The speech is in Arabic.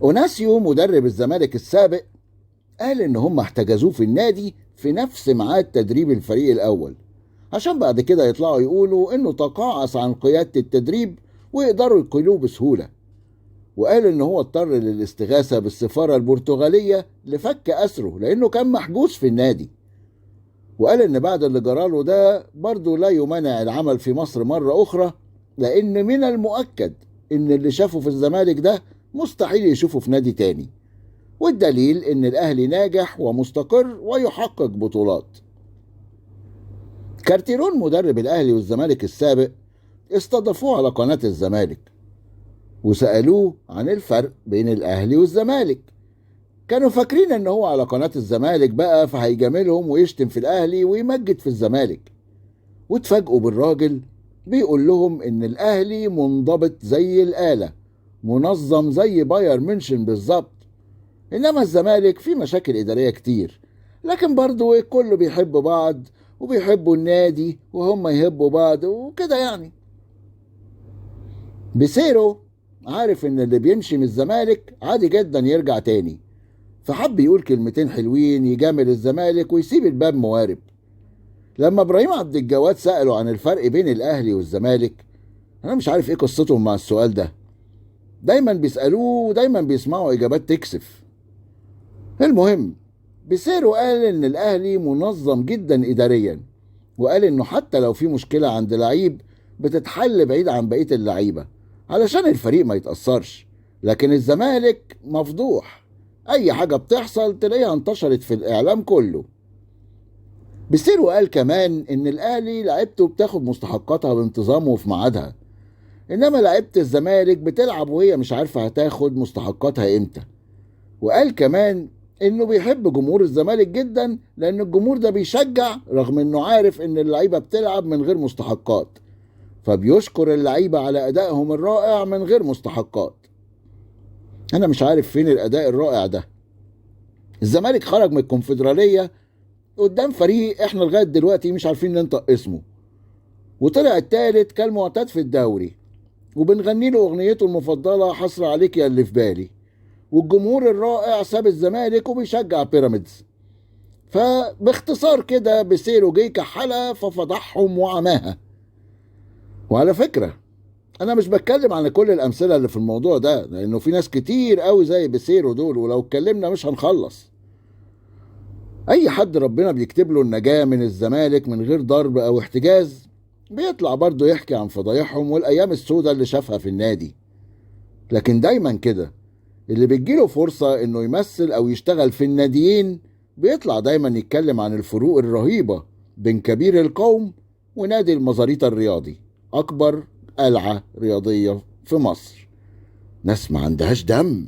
اوناسيو مدرب الزمالك السابق قال ان هم احتجزوه في النادي في نفس ميعاد تدريب الفريق الاول، عشان بعد كده يطلعوا يقولوا انه تقاعس عن قيادة التدريب ويقدروا يقيلوه بسهولة. وقال ان هو اضطر للاستغاثة بالسفارة البرتغالية لفك اسره لانه كان محجوز في النادي. وقال ان بعد اللي جراله ده برضه لا يمانع العمل في مصر مرة اخرى، لان من المؤكد ان اللي شافه في الزمالك ده مستحيل يشوفه في نادي تاني. والدليل ان الاهلي ناجح ومستقر ويحقق بطولات. كارتيرون مدرب الاهلي والزمالك السابق استضافوه على قناة الزمالك وسألوه عن الفرق بين الاهلي والزمالك. كانوا فاكرين ان هو على قناة الزمالك بقى فهيجاملهم ويشتم في الاهلي ويمجد في الزمالك، واتفاجئوا بالراجل بيقول لهم ان الاهلي منضبط زي الآلة، منظم زي باير ميونشن بالظبط، انما الزمالك فيه مشاكل ادارية كتير، لكن برضو كله بيحب بعض وبيحبوا النادي وهم يحبوا بعض وكده يعني. بيسيرو عارف ان اللي بيمشي من الزمالك عادي جدا يرجع تاني، فحب يقول كلمتين حلوين يجامل الزمالك ويسيب الباب موارب. لما ابراهيم عبد الجواد سأله عن الفرق بين الاهلي والزمالك، انا مش عارف ايه قصتهم مع السؤال ده، دايما بيسألوه ودايما بيسمعوا اجابات تكسف. المهم بيسيرو قال ان الاهلي منظم جدا اداريا، وقال انه حتى لو في مشكلة عند لعيب بتتحل بعيد عن بقية اللعيبة علشان الفريق ما يتأثرش، لكن الزمالك مفضوح، اي حاجة بتحصل تلاقيها انتشرت في الاعلام كله. بيسيرو قال كمان ان الاهلي لعيبته بتاخد مستحقاتها بانتظام وفي ميعادها، انما لعيبة الزمالك بتلعب وهي مش عارفة هتاخد مستحقاتها امتى. وقال كمان انه بيحب جمهور الزمالك جدا لان الجمهور ده بيشجع رغم انه عارف ان اللعيبة بتلعب من غير مستحقات، فبيشكر اللعيبة على ادائهم الرائع من غير مستحقات. انا مش عارف فين الاداء الرائع ده. الزمالك خرج من الكونفدرالية قدام فريق احنا لغاية دلوقتي مش عارفين ننطق اسمه، وطلع التالت كالمعتاد في الدوري، وبنغني له اغنيته المفضلة حصر عليك يا اللي في بالي، والجمهور الرائع ساب الزمالك وبيشجع بيراميدز. فباختصار كده بيسيرو جه كحلة ففضحهم وعماها. وعلى فكرة انا مش بتكلم عن كل الامثلة اللي في الموضوع ده، لانه في ناس كتير قوي زي بيسيرو دول ولو اتكلمنا مش هنخلص. اي حد ربنا بيكتب له النجاة من الزمالك من غير ضرب او احتجاز بيطلع برضه يحكي عن فضايحهم والايام السوداء اللي شافها في النادي. لكن دايما كده اللي بتجيله فرصة انه يمثل او يشتغل في الناديين بيطلع دايما يتكلم عن الفروق الرهيبة بين كبير القوم ونادي المزاريطة الرياضي، اكبر قلعة رياضية في مصر. ناس ما عندهاش دم.